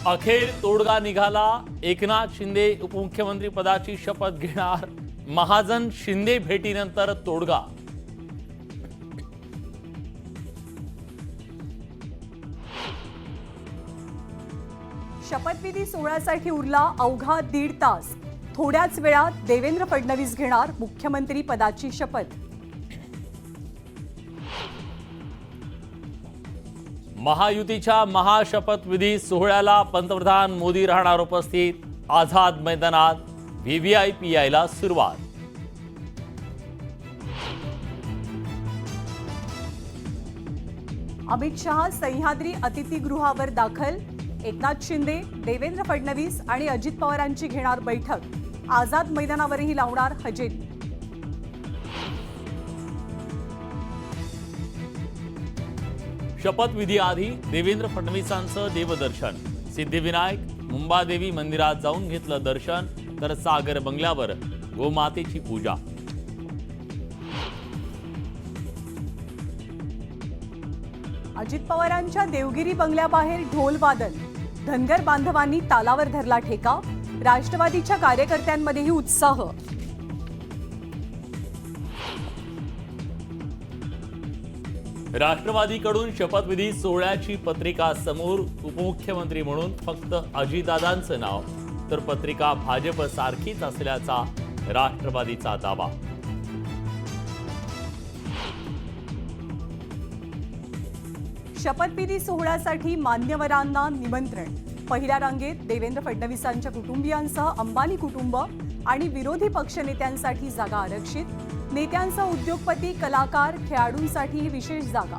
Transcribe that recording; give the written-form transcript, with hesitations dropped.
अखेर तोडगा निघाला। एकनाथ शिंदे उपमुख्यमंत्री पदाची शपथ घेणार। महाजन शिंदे भेटीनंतर तोडगा। शपथविधी सोहळ्यासाठी उरला अवघा 1.5 तास। थोड्याच वेळात देवेंद्र फडणवीस घेणार मुख्यमंत्री पदाची शपथ। महायुतीच्या महाशपथविधी सोहळ्याला पंतप्रधान मोदी राहणार उपस्थित। आझाद मैदानात व्हीव्हीआयपी यायला सुरुवात। अमित शहा सह्याद्री अतिथीगृहावर दाखल। एकनाथ शिंदे, देवेंद्र फडणवीस आणि अजित पवारांची घेणार बैठक। आझाद मैदानावरही लावणार हजेरी। शपथविधी आधी देवेंद्र फडणवीसांचं देवदर्शन। सिद्धिविनायक मुंबादेवी मंदिरात जाऊन घेतलं दर्शन, तर सागर बंगल्यावर गोमातेची पूजा। अजित पवारांच्या देवगिरी बंगल्याबाहेर ढोल वादन। धनगर बांधवांनी तालावर धरला ठेका। राष्ट्रवादीच्या कार्यकर्त्यांमध्येही उत्साह। राष्ट्रवादीकडून शपथविधी सोहळ्याची पत्रिका समोर। उपमुख्यमंत्री म्हणून फक्त अजितदादांचं नाव, तर पत्रिका भाजप सारखीच असल्याचा राष्ट्रवादीचा दावा। शपथविधी सोहळ्यासाठी मान्यवरांना निमंत्रण। पहिल्या रांगेत देवेंद्र फडणवीसांच्या कुटुंबियांसह अंबानी कुटुंब आणि विरोधी पक्षनेत्यांसाठी जागा आरक्षित। नेत्यांसह उद्योगपती, कलाकार, खेळाडूंसाठी विशेष जागा।